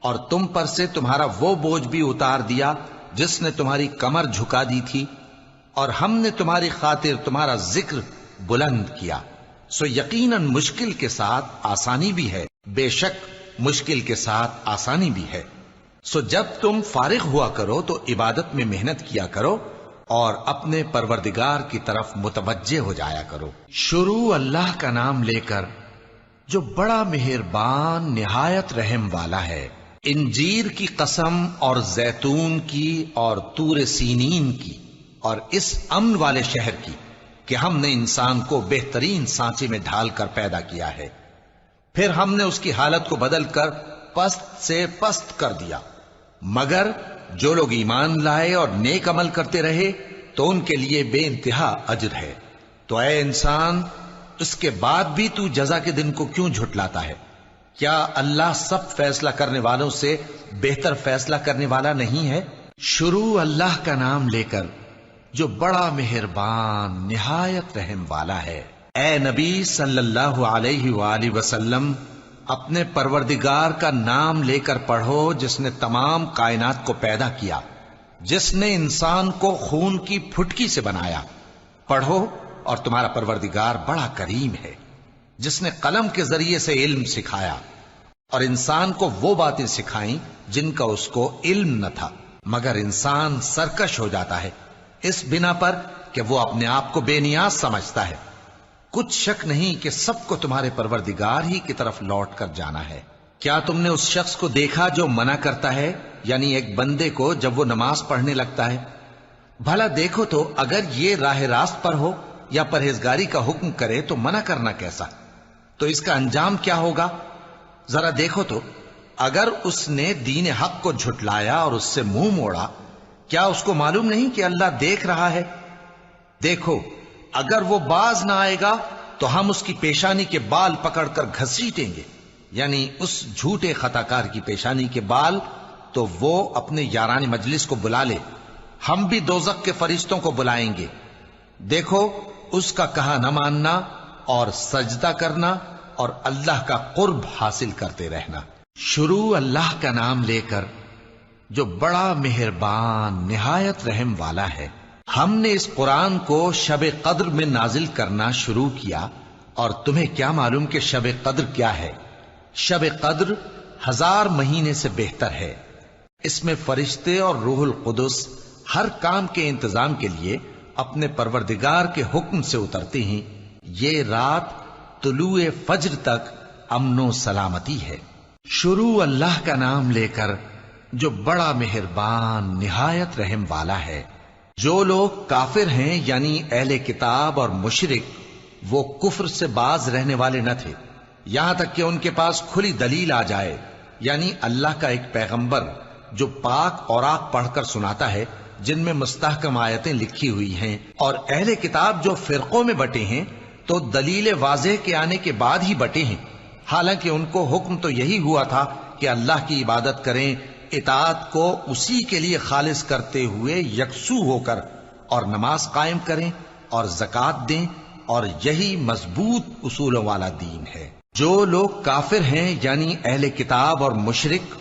اور تم پر سے تمہارا وہ بوجھ بھی اتار دیا جس نے تمہاری کمر جھکا دی تھی، اور ہم نے تمہاری خاطر تمہارا ذکر بلند کیا۔ سو یقیناً مشکل کے ساتھ آسانی بھی ہے، بے شک مشکل کے ساتھ آسانی بھی ہے۔ سو جب تم فارغ ہوا کرو تو عبادت میں محنت کیا کرو، اور اپنے پروردگار کی طرف متوجہ ہو جایا کرو۔ شروع اللہ کا نام لے کر جو بڑا مہربان نہایت رحم والا ہے۔ انجیر کی قسم اور زیتون کی اور طور سینین کی اور اس امن والے شہر کی کہ ہم نے انسان کو بہترین سانچے میں ڈھال کر پیدا کیا ہے، پھر ہم نے اس کی حالت کو بدل کر پست سے پست کر دیا، مگر جو لوگ ایمان لائے اور نیک عمل کرتے رہے تو ان کے لیے بے انتہا اجر ہے۔ تو اے انسان، اس کے بعد بھی تو جزا کے دن کو کیوں جھٹلاتا ہے؟ کیا اللہ سب فیصلہ کرنے والوں سے بہتر فیصلہ کرنے والا نہیں ہے؟ شروع اللہ کا نام لے کر جو بڑا مہربان نہایت رحم والا ہے۔ اے نبی صلی اللہ علیہ وآلہ وسلم، اپنے پروردگار کا نام لے کر پڑھو جس نے تمام کائنات کو پیدا کیا، جس نے انسان کو خون کی پھٹکی سے بنایا۔ پڑھو اور تمہارا پروردگار بڑا کریم ہے، جس نے قلم کے ذریعے سے علم سکھایا اور انسان کو وہ باتیں سکھائیں جن کا اس کو علم نہ تھا، مگر انسان سرکش ہو جاتا ہے اس بنا پر کہ وہ اپنے آپ کو بے نیاز سمجھتا ہے۔ کچھ شک نہیں کہ سب کو تمہارے پروردگار ہی کی طرف لوٹ کر جانا ہے۔ کیا تم نے اس شخص کو دیکھا جو منع کرتا ہے، یعنی ایک بندے کو جب وہ نماز پڑھنے لگتا ہے؟ بھلا دیکھو تو اگر یہ راہ راست پر ہو یا پرہیزگاری کا حکم کرے تو منع کرنا کیسا؟ تو اس کا انجام کیا ہوگا؟ ذرا دیکھو تو اگر اس نے دین حق کو جھٹلایا اور اس سے منہ موڑا، کیا اس کو معلوم نہیں کہ اللہ دیکھ رہا ہے؟ دیکھو اگر وہ باز نہ آئے گا تو ہم اس کی پیشانی کے بال پکڑ کر گھسیٹیں گے، یعنی اس جھوٹے خطاکار کی پیشانی کے بال، تو وہ اپنے یاران مجلس کو بلا لے، ہم بھی دوزخ کے فرشتوں کو بلائیں گے۔ دیکھو اس کا کہا نہ ماننا اور سجدہ کرنا اور اللہ کا قرب حاصل کرتے رہنا۔ شروع اللہ کا نام لے کر جو بڑا مہربان نہایت رحم والا ہے۔ ہم نے اس قرآن کو شب قدر میں نازل کرنا شروع کیا، اور تمہیں کیا معلوم کہ شب قدر کیا ہے؟ شب قدر 1000 مہینے سے بہتر ہے۔ اس میں فرشتے اور روح القدس ہر کام کے انتظام کے لیے اپنے پروردگار کے حکم سے اترتے ہیں۔ یہ رات طلوع فجر تک امن و سلامتی ہے۔ شروع اللہ کا نام لے کر جو بڑا مہربان نہایت رحم والا ہے۔ جو لوگ کافر ہیں یعنی اہل کتاب اور مشرک، وہ کفر سے باز رہنے والے نہ تھے یہاں تک کہ ان کے پاس کھلی دلیل آ جائے، یعنی اللہ کا ایک پیغمبر جو پاک اوراق پڑھ کر سناتا ہے جن میں مستحکم آیتیں لکھی ہوئی ہیں، اور اہل کتاب جو فرقوں میں بٹے ہیں تو دلیل واضح کے آنے کے بعد ہی بٹے ہیں، حالانکہ ان کو حکم تو یہی ہوا تھا کہ اللہ کی عبادت کریں، اطاعت کو اسی کے لیے خالص کرتے ہوئے یکسو ہو کر، اور نماز قائم کریں اور زکوٰۃ دیں، اور یہی مضبوط اصولوں والا دین ہے۔ جو لوگ کافر ہیں یعنی اہل کتاب اور مشرک،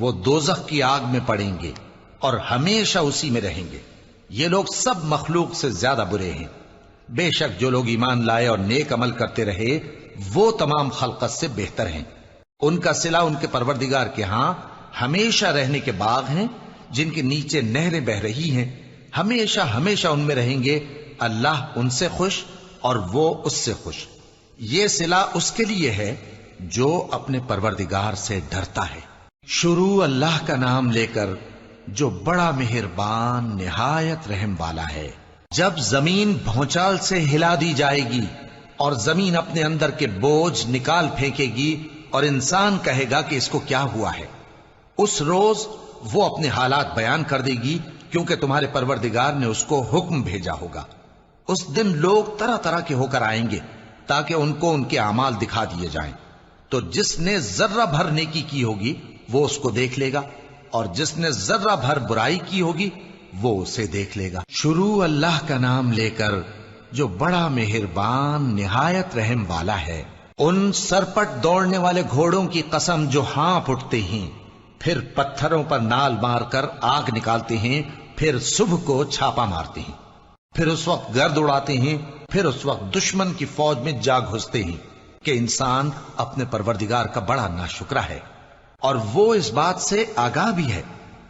وہ دوزخ کی آگ میں پڑیں گے اور ہمیشہ اسی میں رہیں گے۔ یہ لوگ سب مخلوق سے زیادہ برے ہیں۔ بے شک جو لوگ ایمان لائے اور نیک عمل کرتے رہے وہ تمام خلقت سے بہتر ہیں۔ ان کا صلہ ان کے پروردگار کے ہاں ہمیشہ رہنے کے باغ ہیں جن کے نیچے نہریں بہ رہی ہیں، ہمیشہ ہمیشہ ان میں رہیں گے۔ اللہ ان سے خوش اور وہ اس سے خوش۔ یہ صلہ اس کے لیے ہے جو اپنے پروردگار سے ڈرتا ہے۔ شروع اللہ کا نام لے کر جو بڑا مہربان نہایت رحم والا ہے۔ جب زمین بھونچال سے ہلا دی جائے گی اور زمین اپنے اندر کے بوجھ نکال پھینکے گی اور انسان کہے گا کہ اس کو کیا ہوا ہے، اس روز وہ اپنے حالات بیان کر دے گی، کیونکہ تمہارے پروردگار نے اس کو حکم بھیجا ہوگا۔ اس دن لوگ طرح طرح کے ہو کر آئیں گے تاکہ ان کو ان کے اعمال دکھا دیے جائیں، تو جس نے ذرہ بھر نیکی کی ہوگی وہ اس کو دیکھ لے گا، اور جس نے ذرہ بھر برائی کی ہوگی وہ اسے دیکھ لے گا۔ شروع اللہ کا نام لے کر جو بڑا مہربان نہایت رحم والا ہے۔ ان سرپٹ دوڑنے والے گھوڑوں کی قسم جو ہانپ اٹھتے ہیں، پھر پتھروں پر نال مار کر آگ نکالتے ہیں، پھر صبح کو چھاپا مارتے ہیں، پھر اس وقت گرد اڑاتے ہیں، پھر اس وقت دشمن کی فوج میں جا گھستے ہیں کہ انسان اپنے پروردگار کا بڑا ناشکرا ہے، اور وہ اس بات سے آگاہ بھی ہے،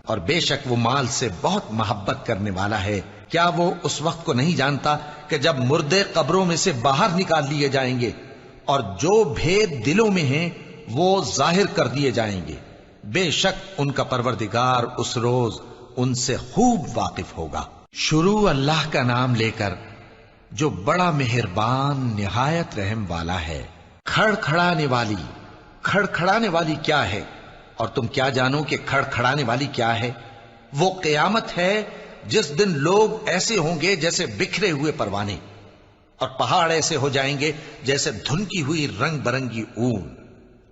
اور بے شک وہ مال سے بہت محبت کرنے والا ہے۔ کیا وہ اس وقت کو نہیں جانتا کہ جب مردے قبروں میں سے باہر نکال لیے جائیں گے اور جو بھید دلوں میں ہیں وہ ظاہر کر دیے جائیں گے، بے شک ان کا پروردگار اس روز ان سے خوب واقف ہوگا۔ شروع اللہ کا نام لے کر جو بڑا مہربان نہایت رحم والا ہے۔ کھڑکھڑانے والی، کھڑکھڑانے والی کیا ہے؟ اور تم کیا جانو کہ کھڑکھڑانے والی کیا ہے؟ وہ قیامت ہے جس دن لوگ ایسے ہوں گے جیسے بکھرے ہوئے پروانے، اور پہاڑ ایسے ہو جائیں گے جیسے دھنکی ہوئی رنگ برنگی اون۔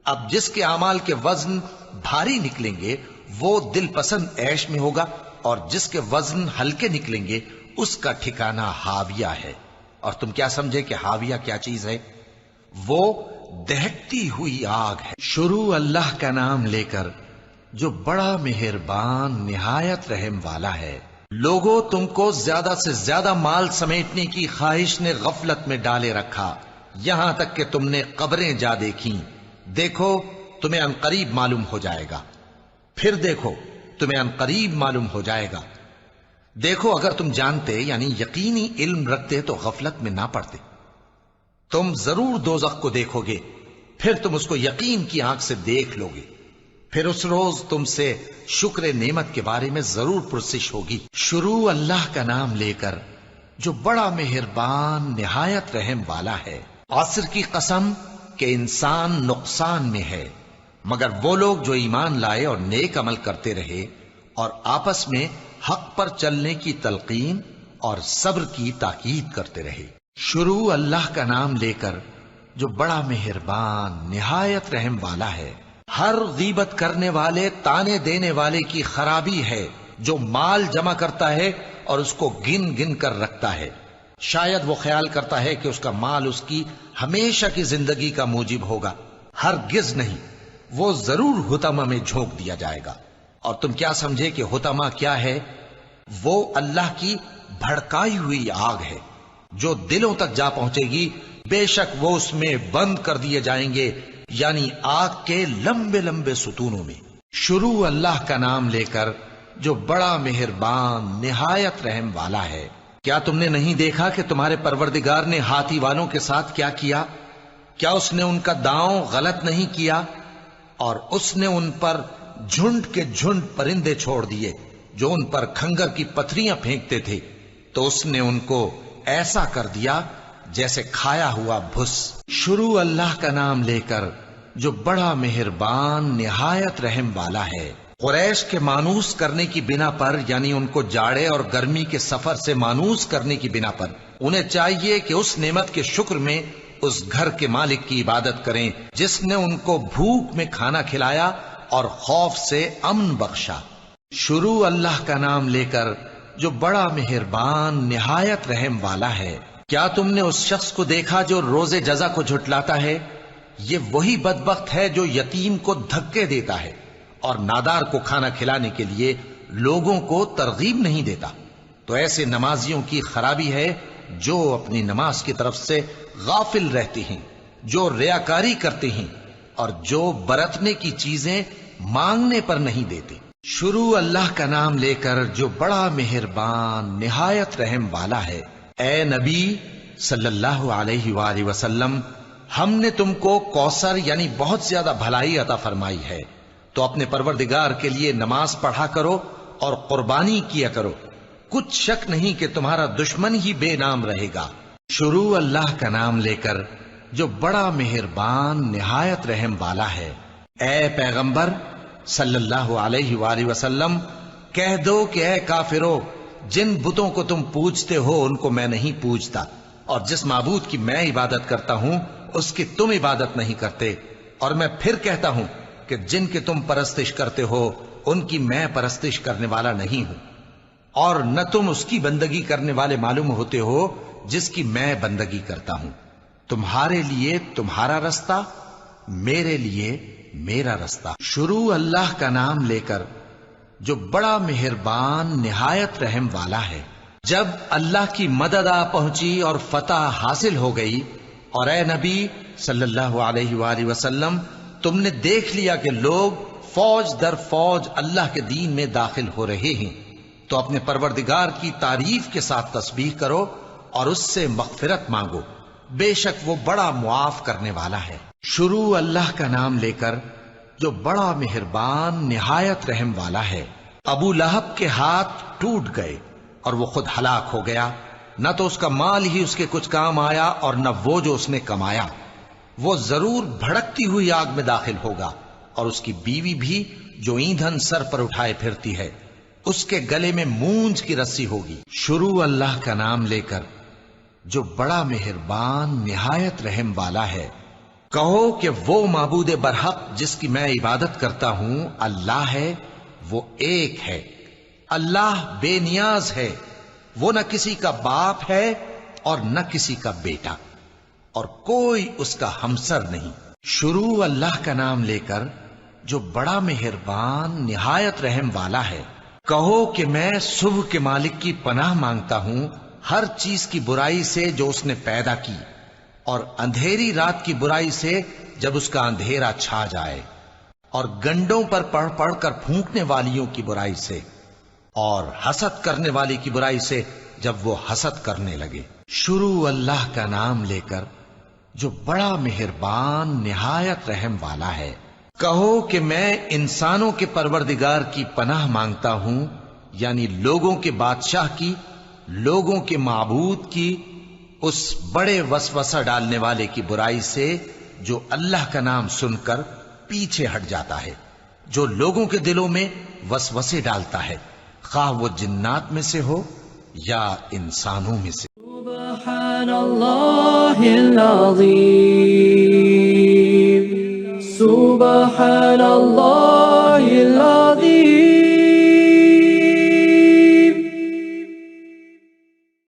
اب جس کے اعمال کے وزن بھاری نکلیں گے وہ دل پسند عیش میں ہوگا، اور جس کے وزن ہلکے نکلیں گے اس کا ٹھکانہ ہاویہ ہے۔ اور تم کیا سمجھے کہ ہاویہ کیا چیز ہے؟ وہ دہکتی ہوئی آگ ہے۔ شروع اللہ کا نام لے کر جو بڑا مہربان نہایت رحم والا ہے۔ لوگوں، تم کو زیادہ سے زیادہ مال سمیٹنے کی خواہش نے غفلت میں ڈالے رکھا، یہاں تک کہ تم نے قبریں جا دیکھیں۔ دیکھو تمہیں عنقریب معلوم ہو جائے گا، پھر دیکھو تمہیں عنقریب معلوم ہو جائے گا۔ دیکھو اگر تم جانتے یعنی یقینی علم رکھتے تو غفلت میں نہ پڑتے۔ تم ضرور دوزخ کو دیکھو گے، پھر تم اس کو یقین کی آنکھ سے دیکھ لو گے، پھر اس روز تم سے شکر نعمت کے بارے میں ضرور پرسش ہوگی۔ شروع اللہ کا نام لے کر جو بڑا مہربان نہایت رحم والا ہے۔ عصر کی قسم کہ انسان نقصان میں ہے مگر وہ لوگ جو ایمان لائے اور نیک عمل کرتے رہے اور آپس میں حق پر چلنے کی تلقین اور صبر کی تاکید کرتے رہے۔ شروع اللہ کا نام لے کر جو بڑا مہربان نہایت رحم والا ہے۔ ہر غیبت کرنے والے تانے دینے والے کی خرابی ہے جو مال جمع کرتا ہے اور اس کو گن گن کر رکھتا ہے، شاید وہ خیال کرتا ہے کہ اس کا مال اس کی ہمیشہ کی زندگی کا موجب ہوگا۔ ہرگز نہیں، وہ ضرور حطمہ میں جھونک دیا جائے گا۔ اور تم کیا سمجھے کہ حطمہ کیا ہے؟ وہ اللہ کی بھڑکائی ہوئی آگ ہے جو دلوں تک جا پہنچے گی، بے شک وہ اس میں بند کر دیے جائیں گے، یعنی آگ کے لمبے لمبے ستونوں میں۔ شروع اللہ کا نام لے کر جو بڑا مہربان نہایت رحم والا ہے۔ کیا تم نے نہیں دیکھا کہ تمہارے پروردگار نے ہاتھی والوں کے ساتھ کیا کیا؟ کیا اس نے ان کا داؤں غلط نہیں کیا؟ اور اس نے ان پر جھنڈ کے جھنڈ پرندے چھوڑ دیے جو ان پر کھنگر کی پتھریاں پھینکتے تھے، تو اس نے ان کو ایسا کر دیا جیسے کھایا ہوا بھس۔ شروع اللہ کا نام لے کر جو بڑا مہربان نہایت رحم والا ہے۔ قریش کے مانوس کرنے کی بنا پر، یعنی ان کو جاڑے اور گرمی کے سفر سے مانوس کرنے کی بنا پر، انہیں چاہیے کہ اس نعمت کے شکر میں اس گھر کے مالک کی عبادت کریں جس نے ان کو بھوک میں کھانا کھلایا اور خوف سے امن بخشا۔ شروع اللہ کا نام لے کر جو بڑا مہربان نہایت رحم والا ہے۔ کیا تم نے اس شخص کو دیکھا جو روز جزا کو جھٹلاتا ہے؟ یہ وہی بدبخت ہے جو یتیم کو دھکے دیتا ہے اور نادار کو کھانا کھلانے کے لیے لوگوں کو ترغیب نہیں دیتا۔ تو ایسے نمازیوں کی خرابی ہے جو اپنی نماز کی طرف سے غافل رہتے ہیں، جو ریاکاری کرتے ہیں اور جو برتنے کی چیزیں مانگنے پر نہیں دیتے۔ شروع اللہ کا نام لے کر جو بڑا مہربان نہایت رحم والا ہے۔ اے نبی صلی اللہ علیہ وآلہ وسلم، ہم نے تم کو کوثر یعنی بہت زیادہ بھلائی عطا فرمائی ہے، تو اپنے پروردگار کے لیے نماز پڑھا کرو اور قربانی کیا کرو، کچھ شک نہیں کہ تمہارا دشمن ہی بے نام رہے گا۔ شروع اللہ کا نام لے کر جو بڑا مہربان نہایت رحم والا ہے۔ اے پیغمبر صلی اللہ علیہ وآلہ وسلم، کہہ دو کہ اے کافرو، جن بتوں کو تم پوجتے ہو ان کو میں نہیں پوجتا، اور جس معبود کی میں عبادت کرتا ہوں اس کی تم عبادت نہیں کرتے، اور میں پھر کہتا ہوں کہ جن کی تم پرستش کرتے ہو ان کی میں پرستش کرنے والا نہیں ہوں، اور نہ تم اس کی بندگی کرنے والے معلوم ہوتے ہو جس کی میں بندگی کرتا ہوں۔ تمہارے لیے تمہارا رستہ، میرے لیے میرا رستہ۔ شروع اللہ کا نام لے کر جو بڑا مہربان نہایت رحم والا ہے۔ جب اللہ کی مدد آ پہنچی اور فتح حاصل ہو گئی، اور اے نبی صلی اللہ علیہ وآلہ وسلم، تم نے دیکھ لیا کہ لوگ فوج در فوج اللہ کے دین میں داخل ہو رہے ہیں، تو اپنے پروردگار کی تعریف کے ساتھ تسبیح کرو اور اس سے مغفرت مانگو، بے شک وہ بڑا معاف کرنے والا ہے۔ شروع اللہ کا نام لے کر جو بڑا مہربان نہایت رحم والا ہے۔ ابو لہب کے ہاتھ ٹوٹ گئے اور وہ خود ہلاک ہو گیا، نہ تو اس کا مال ہی اس کے کچھ کام آیا اور نہ وہ جو اس نے کمایا۔ وہ ضرور بھڑکتی ہوئی آگ میں داخل ہوگا، اور اس کی بیوی بھی جو ایندھن سر پر اٹھائے پھرتی ہے، اس کے گلے میں مونج کی رسی ہوگی۔ شروع اللہ کا نام لے کر جو بڑا مہربان نہایت رحم والا ہے۔ کہو کہ وہ معبود برحق جس کی میں عبادت کرتا ہوں اللہ ہے، وہ ایک ہے، اللہ بے نیاز ہے، وہ نہ کسی کا باپ ہے اور نہ کسی کا بیٹا، اور کوئی اس کا ہمسر نہیں۔ شروع اللہ کا نام لے کر جو بڑا مہربان نہایت رحم والا ہے۔ کہو کہ میں صبح کے مالک کی پناہ مانگتا ہوں ہر چیز کی برائی سے جو اس نے پیدا کی، اور اندھیری رات کی برائی سے جب اس کا اندھیرا چھا جائے، اور گنڈوں پر پڑھ پڑھ کر پھونکنے والیوں کی برائی سے، اور حسد کرنے والی کی برائی سے جب وہ حسد کرنے لگے۔ شروع اللہ کا نام لے کر جو بڑا مہربان نہایت رحم والا ہے۔ کہو کہ میں انسانوں کے پروردگار کی پناہ مانگتا ہوں، یعنی لوگوں کے بادشاہ کی، لوگوں کے معبود کی، اس بڑے وسوسہ ڈالنے والے کی برائی سے جو اللہ کا نام سن کر پیچھے ہٹ جاتا ہے، جو لوگوں کے دلوں میں وسوسے ڈالتا ہے، خواہ وہ جنات میں سے ہو یا انسانوں میں سے۔ سبحان اللہ العظیم، سبحان اللہ